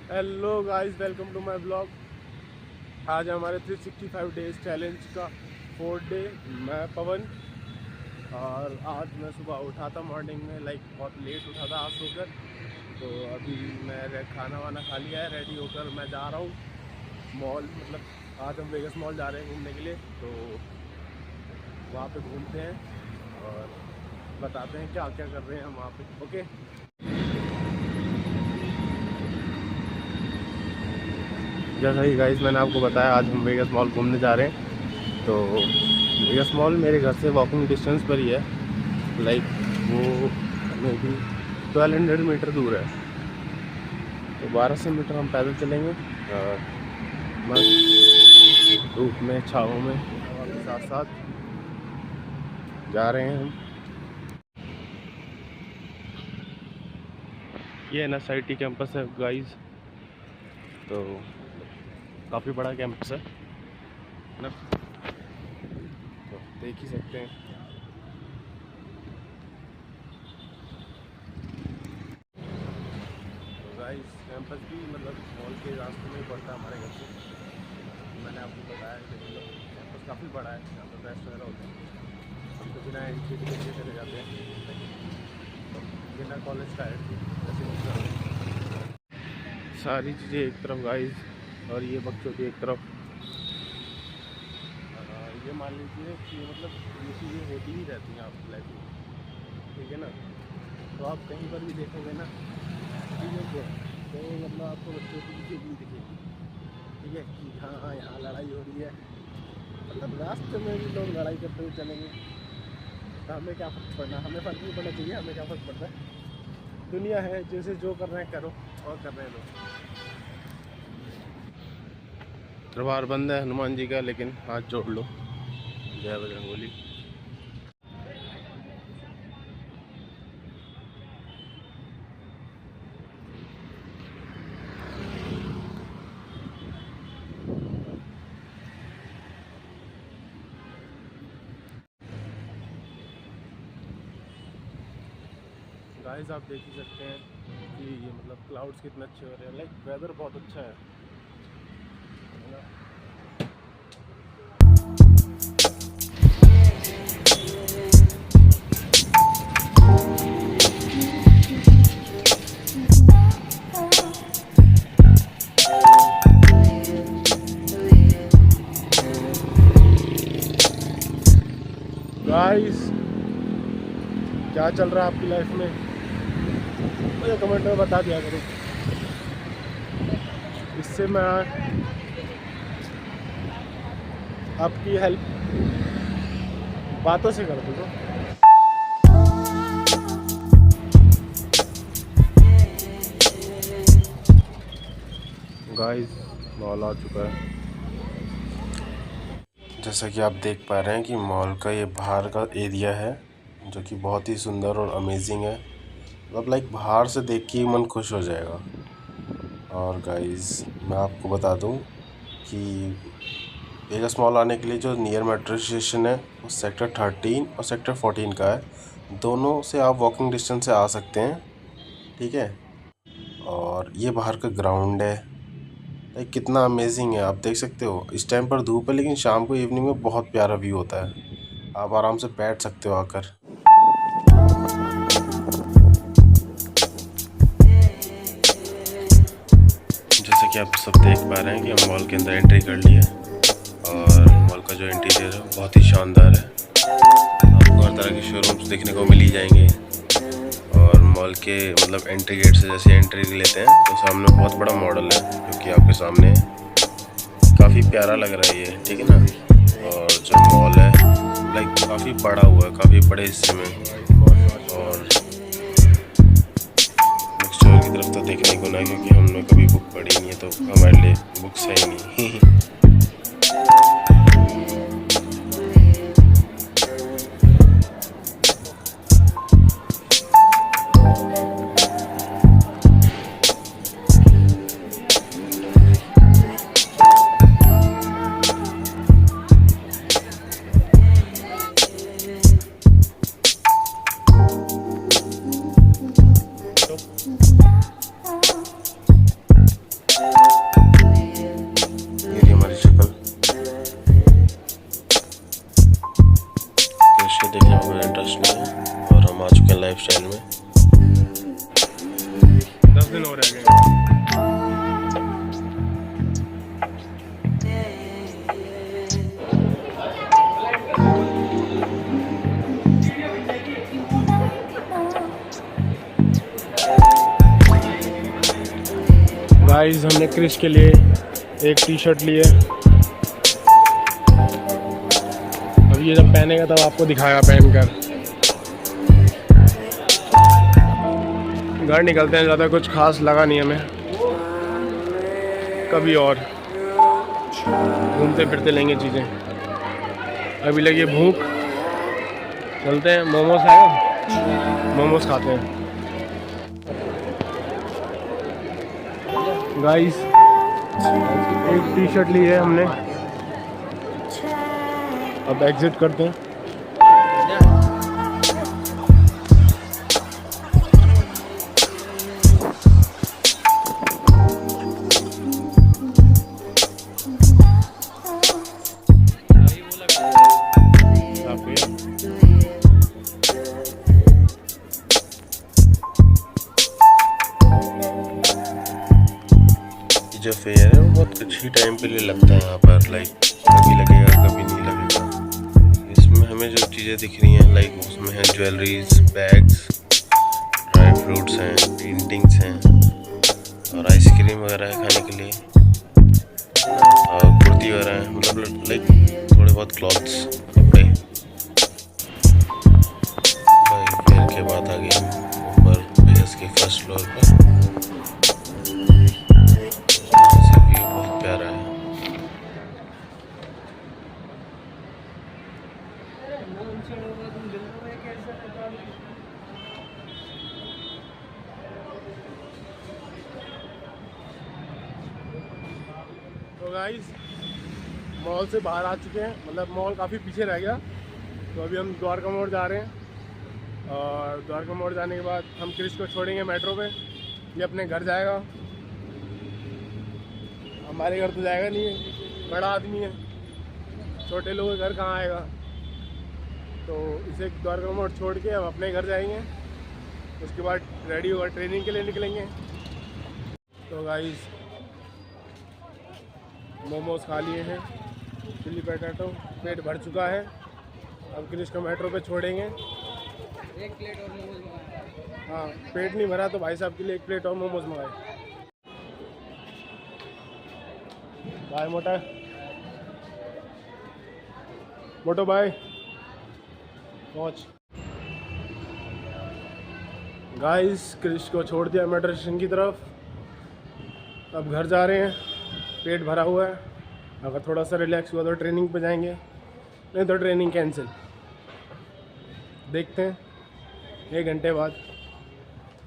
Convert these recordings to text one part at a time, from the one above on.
Hello guys, welcome to my blog. आज हमारे 365 days challenge का 4th डे। मैं पवन, और आज मैं सुबह उठा था मॉर्निंग में, बहुत लेट उठा था आज सोकर। तो अभी मैं खाना वाना खा लिया है, रेडी होकर मैं जा रहा हूँ मॉल। आज हम वेगस मॉल जा रहे हैं घूमने के लिए। तो वहाँ पे घूमते हैं और बताते हैं क्या क्या कर रहे हैं हम वहाँ पे। ओके, जैसा कि गाइस मैंने आपको बताया, आज हम वेगस मॉल घूमने जा रहे हैं। तो वेगस मॉल मेरे घर से वॉकिंग डिस्टेंस पर ही है। वो मे बी 1200 मीटर दूर है। तो 1200 मीटर हम पैदल चलेंगे, मस्त धूप में, छाँव में, हवा के साथ साथ जा रहे हैं हम। ये NSIT कैंपस है गाइस। तो काफ़ी बड़ा कैंपस है ना, तो देख ही सकते हैं। तो गाइस कैंपस भी मॉल के रास्ते में ही पड़ता है हमारे घर से। मैंने आपको बताया कि कैंपस काफ़ी बड़ा है, यहाँ पर रेस्ट वगैरह होते हैं। हम तो बिना एंट्री टिकट के चले जाते हैं, बिना कॉलेज का है। सारी चीज़ें एक तरफ गाइस, और ये बच्चों की एक तरफ। ये मान लीजिए कि ये चीज़ें होती ही रहती हैं आपकी लाइफ में, ठीक है ना। तो आप कहीं पर भी देखोगे ना चीज़ें को, तो आपको बच्चों की चीज़ें भी दिखेगी, ठीक है, कि हाँ यहाँ लड़ाई हो रही है। रास्ते में भी लोग लड़ाई करते हुए चलेंगे, तो हमें क्या फ़र्क पड़ना, हमें फ़र्क नहीं पड़ना चाहिए। हमें क्या फ़र्क पड़ता है, दुनिया है, जैसे जो कर रहे हैं करो, और कर रहे हैं लोग। दरबार बंद है हनुमान जी का, लेकिन हाथ जोड़ लो, जय बजरंगबली। गाइस आप देख ही सकते हैं कि ये क्लाउड्स कितने अच्छे हो रहे हैं। वेदर बहुत अच्छा है ना। गाइस क्या चल रहा है आपकी लाइफ में, मुझे कमेंट में बता दिया करो। इससे मैं आपकी हेल्प बातों से कर दूँगा। गाइस मॉल आ चुका है। जैसा कि आप देख पा रहे हैं कि मॉल का ये बाहर का एरिया है, जो कि बहुत ही सुंदर और अमेजिंग है। बाहर से देख के ही मन खुश हो जाएगा। और गाइस मैं आपको बता दूं कि वेगस मॉल आने के लिए जो नियर मेट्रो स्टेशन है वो सेक्टर 13 और सेक्टर 14 का है। दोनों से आप वॉकिंग डिस्टेंस से आ सकते हैं, ठीक है। और ये बाहर का ग्राउंड है, कितना अमेजिंग है, आप देख सकते हो। इस टाइम पर धूप है, लेकिन शाम को इवनिंग में बहुत प्यारा व्यू होता है। आप आराम से बैठ सकते हो आकर। जैसे कि आप सब देख पा रहे हैं कि हम मॉल के अंदर एंट्री कर लिए, और मॉल का जो इंटीरियर है बहुत ही शानदार है। आपको हर तरह के शोरूम्स देखने को मिल ही जाएंगे। और मॉल के एंट्री गेट से जैसे एंट्री लेते हैं तो सामने बहुत बड़ा मॉडल है, जो कि आपके सामने काफ़ी प्यारा लग रहा है ये, ठीक है ना। और जो मॉल है काफ़ी बड़ा हुआ है, काफ़ी बड़े हिस्से में। और बुक स्टोर की तरफ तो देखने को ना, क्योंकि हमने कभी बुक पढ़ी नहीं है, तो हमारे लिए बुक्स है ही नहीं। लाइफ स्टाइल में। 10 दिन और रह गए। गाइस हमने क्रिश के लिए एक टी शर्ट ली है। अब ये जब पहनेगा तब आपको दिखाएगा पहनकर। घर निकलते हैं, ज़्यादा कुछ खास लगा नहीं हमें, कभी और घूमते फिरते लेंगे चीज़ें। अभी लगी भूख, चलते हैं। मोमोज खाएगा, मोमोज खाते हैं। गाइस एक टी शर्ट ली है हमने, अब एग्जिट करते हैं। जो फेयर है वो बहुत अच्छी टाइम के लिए लगता है यहाँ पर, लाइक कभी लगेगा कभी नहीं लगेगा। इसमें हमें जो चीज़ें दिख रही हैं लाइक उसमें है ज्वेलरीज, बैग्स, ड्राई फ्रूट्स हैं, पेंटिंग्स हैं और आइसक्रीम वगैरह है खाने के लिए और कुर्ती वगैरह है, मतलब लाइक थोड़े बहुत क्लॉथ्स, कपड़े। भाई फिर के बाद आ गए ऊपर बेस के फर्स्ट फ्लोर पर। तो गाइस मॉल से बाहर आ चुके हैं, मतलब मॉल काफ़ी पीछे रह गया। तो अभी हम द्वारका मोड़ जा रहे हैं और द्वारका मोड़ जाने के बाद हम क्रिश को छोड़ेंगे मेट्रो पे। ये अपने घर जाएगा, हमारे घर तो जाएगा नहीं है, बड़ा आदमी है, छोटे लोगों के घर कहाँ आएगा। तो इसे द्वारका मोड़ छोड़ के हम अपने घर जाएंगे, उसके बाद रेडी होकर ट्रेनिंग के लिए निकलेंगे। तो गाइस मोमोज खा लिए हैं, चिल्ली पोटैटो, पेट भर चुका है। अब क्रिश को मेट्रो पे छोड़ेंगे। एक प्लेट और मोमोज मंगाए। हाँ, पेट नहीं भरा तो भाई साहब के लिए एक प्लेट और मोमोज मंगाए। बाय मोटा, मोटो बाय, पहुँच। गाइस क्रिश को छोड़ दिया मेट्रो स्टेशन की तरफ, अब घर जा रहे हैं। पेट भरा हुआ है, अगर थोड़ा सा रिलैक्स हुआ तो ट्रेनिंग पे जाएंगे, नहीं तो ट्रेनिंग कैंसिल। देखते हैं 1 घंटे बाद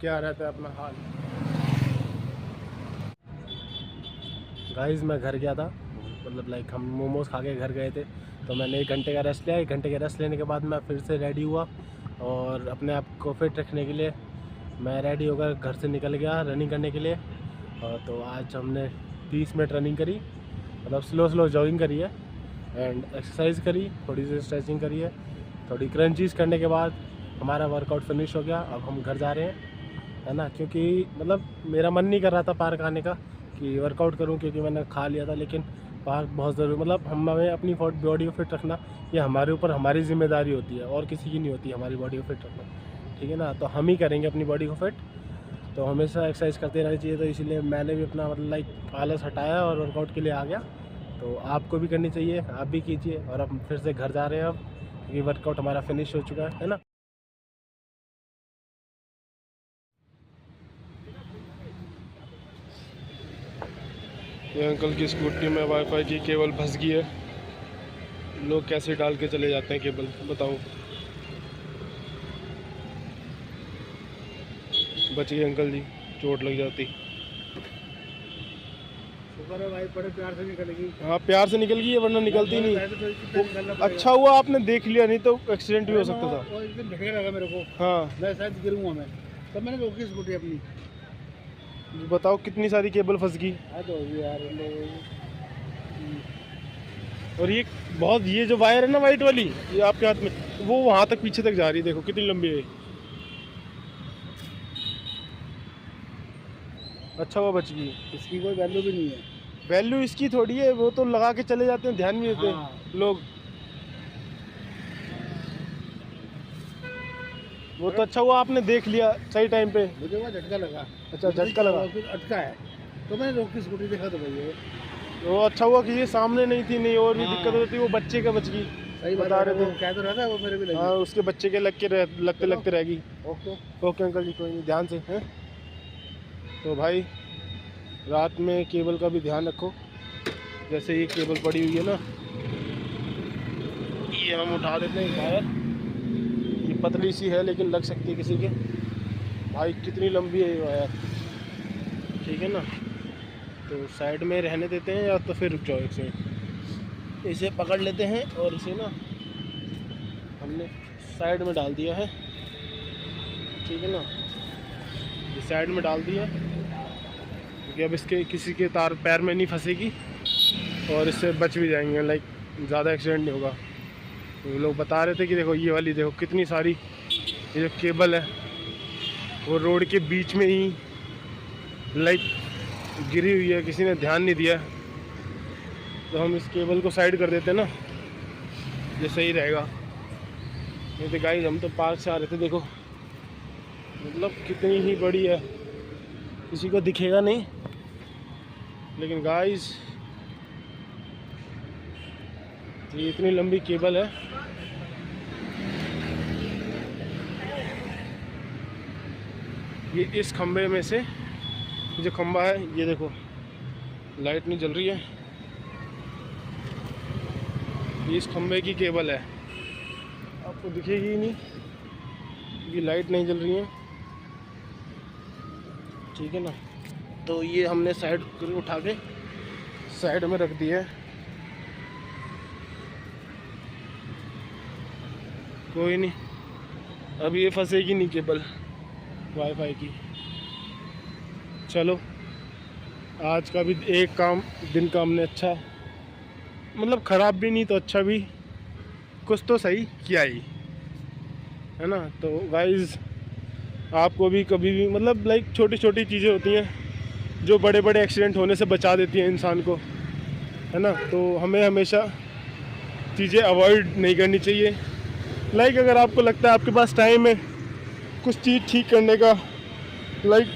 क्या रहता है अपना हाल। गाइस मैं घर गया था, मतलब लाइक हम मोमोज खा के घर गए थे, तो मैंने 1 घंटे का रेस्ट लिया। 1 घंटे का रेस्ट लेने के बाद मैं फिर से रेडी हुआ और अपने आप को फिट रखने के लिए मैं रेडी होकर घर से निकल गया रनिंग करने के लिए। और तो आज हमने 30 मिनट रनिंग करी, मतलब स्लो जॉगिंग करी है एंड एक्सरसाइज करी, थोड़ी सी स्ट्रेचिंग करी है, थोड़ी क्रंचीज करने के बाद हमारा वर्कआउट फिनिश हो गया। अब हम घर जा रहे हैं, है ना, क्योंकि मतलब मेरा मन नहीं कर रहा था पार्क आने का कि वर्कआउट करूं, क्योंकि मैंने खा लिया था। लेकिन पार्क बहुत ज़रूरी, मतलब हमें अपनी बॉडी को फिट रखना ये हमारे ऊपर, हमारी जिम्मेदारी होती है और किसी की नहीं होती हमारी बॉडी को फिट रखना, ठीक है ना। तो हम ही करेंगे अपनी बॉडी को फिट, तो हमेशा एक्सरसाइज करते रहना चाहिए। तो इसीलिए मैंने भी अपना मतलब लाइक आलस हटाया और वर्कआउट के लिए आ गया। तो आपको भी करनी चाहिए, आप भी कीजिए। और अब फिर से घर जा रहे हैं अब, क्योंकि वर्कआउट हमारा फिनिश हो चुका है ना। ये अंकल की स्कूटी में वाईफाई की केबल फंस गई है, लोग कैसे डाल के चले जाते हैं केबल, बताओ। बच गए अंकल जी, चोट लग जाती। शुक्र है भाई, बड़े प्यार से निकलेगी। हाँ प्यार से निकल गई है, वरना निकलती नहीं। अच्छा हुआ आपने देख लिया, नहीं तो एक्सीडेंट भी हो सकता था। एक दिन झटका लगा मेरे को, हाँ मैं शायद गिरूंगा मैं, तब मैंने रोकी स्कूटी अपनी। बताओ कितनी सारी केबल फंस गई। यार और ये बहुत, ये जो वायर है ना वाइट वाली, ये आपके हाथ में, वो वहाँ तक पीछे तक जा रही है, देखो कितनी लंबी है। अच्छा हुआ बच गई। इसकी कोई वैल्यू भी नहीं है। वैल्यू इसकी थोड़ी है, वो तो लगा के चले जाते हैं, ध्यान नहीं देते हाँ। लोग। वो तो अच्छा हुआ आपने देख लिया सही टाइम पे। मुझे वहाँ झटका लगा। अच्छा, झटका लगा। फिर अटका है तो मैंने रोक के स्कूटी देखा तो भाई वो अच्छा हुआ कि ये सामने नहीं थी, नहीं और भी हाँ। दिक्कत होती, वो बच्चे का बच गई। सही बता रहे थे। क्या तो रहा था वो मेरे भी लगी। हाँ, उसके बच्चे के लगते लगते रह गई। ओके। ओके अंकल जी, कोई नहीं, ध्यान से हैं। तो भाई रात में केबल का भी ध्यान रखो। जैसे ये केबल पड़ी हुई है ना, ये हम उठा देते हैं वायर। ये पतली सी है लेकिन लग सकती है किसी के। भाई कितनी लंबी है ये वायर, ठीक है ना। तो साइड में रहने देते हैं, या तो फिर रुक जाओ एक सेकंड, इसे पकड़ लेते हैं और इसे ना हमने साइड में डाल दिया है, ठीक है ना। ये साइड में डाल दिया क्योंकि अब इसके किसी के तार पैर में नहीं फंसेगी और इससे बच भी जाएंगे, लाइक ज़्यादा एक्सीडेंट नहीं होगा। तो लोग बता रहे थे कि देखो ये वाली, देखो कितनी सारी ये जो केबल है वो रोड के बीच में ही लाइक गिरी हुई है, किसी ने ध्यान नहीं दिया। तो हम इस केबल को साइड कर देते हैं ना, ये सही रहेगा। नहीं तो गाइस हम तो पार्क से आ रहे थे, देखो मतलब कितनी ही बड़ी है, किसी को दिखेगा नहीं, लेकिन गाइस ये इतनी लंबी केबल है। ये इस खंबे में से, जो खंबा है ये देखो लाइट नहीं जल रही है, ये इस खंबे की केबल है, आपको दिखेगी ही नहीं, ये लाइट नहीं जल रही है, ठीक है ना। तो ये हमने साइड उठा के साइड में रख दिया है। कोई नहीं, अब ये फंसेगी नहीं केबल वाईफाई की। चलो आज का भी एक काम, दिन का हमने अच्छा, मतलब ख़राब भी नहीं तो अच्छा भी, कुछ तो सही किया ही है ना। तो गाइज़ आपको भी कभी भी मतलब लाइक छोटी छोटी चीज़ें होती हैं जो बड़े बड़े एक्सीडेंट होने से बचा देती हैं इंसान को, है ना। तो हमें हमेशा चीज़ें अवॉइड नहीं करनी चाहिए। लाइक अगर आपको लगता है आपके पास टाइम है कुछ चीज़ ठीक करने का, लाइक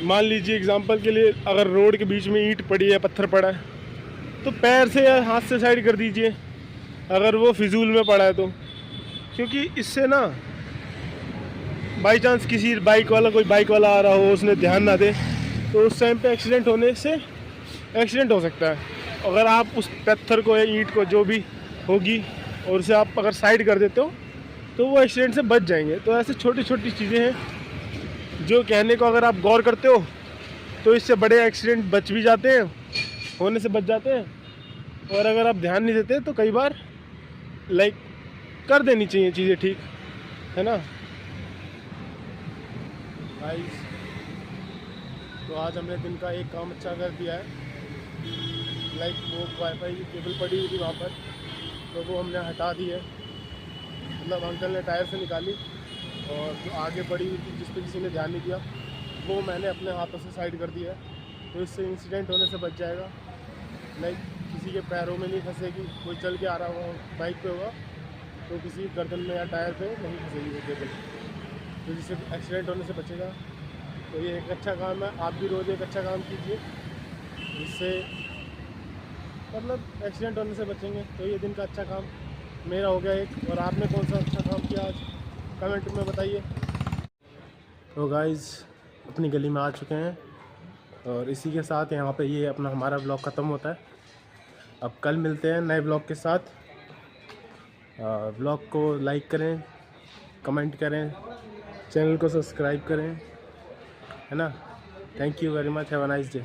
मान लीजिए एग्जांपल के लिए अगर रोड के बीच में ईंट पड़ी है, पत्थर पड़ा है, तो पैर से या हाथ से साइड कर दीजिए अगर वो फिजूल में पड़ा है तो। क्योंकि इससे ना बाई चांस किसी बाइक वाला आ रहा हो, उसने ध्यान ना दे, तो उस टाइम पे एक्सीडेंट होने से एक्सीडेंट हो सकता है। अगर आप उस पत्थर को या ईंट को जो भी होगी और उसे आप अगर साइड कर देते हो तो वो एक्सीडेंट से बच जाएंगे। तो ऐसे छोटी छोटी चीज़ें हैं जो कहने को अगर आप गौर करते हो तो इससे बड़े एक्सीडेंट बच भी जाते हैं, होने से बच जाते हैं। और अगर आप ध्यान नहीं देते तो कई बार लाइक कर देनी चाहिए चीज़ें, ठीक है ना गाइस। तो आज हमने दिन का एक काम अच्छा कर दिया है, लाइक वो वाईफाई की केबल पड़ी हुई थी वहाँ पर, तो वो हमने हटा दी है। मतलब अंकल ने टायर से निकाली और जो आगे पड़ी हुई थी जिस पर किसी ने ध्यान नहीं दिया वो मैंने अपने हाथों से साइड कर दिया है। तो इससे इंसिडेंट होने से बच जाएगा, लाइक किसी के पैरों में नहीं फंसेगी। कोई चल के आ रहा होगा बाइक पे होगा तो किसी गर्दन में या टायर पे नहीं फंसेगी वो केबल, तो जिससे एक्सीडेंट होने से बचेगा। तो ये एक अच्छा काम है, आप भी रोज़ एक अच्छा काम कीजिए जिससे मतलब एक्सीडेंट होने से बचेंगे। तो ये दिन का अच्छा काम मेरा हो गया एक, और आपने कौन सा अच्छा काम किया आज कमेंट में बताइए। तो गाइज़ अपनी गली में आ चुके हैं और इसी के साथ यहाँ पे ये अपना हमारा ब्लॉग ख़त्म होता है। अब कल मिलते हैं नए ब्लॉग के साथ। ब्लॉग को लाइक करें, कमेंट करें, चैनल को सब्सक्राइब करें, है ना। Thank you very much, have a nice day.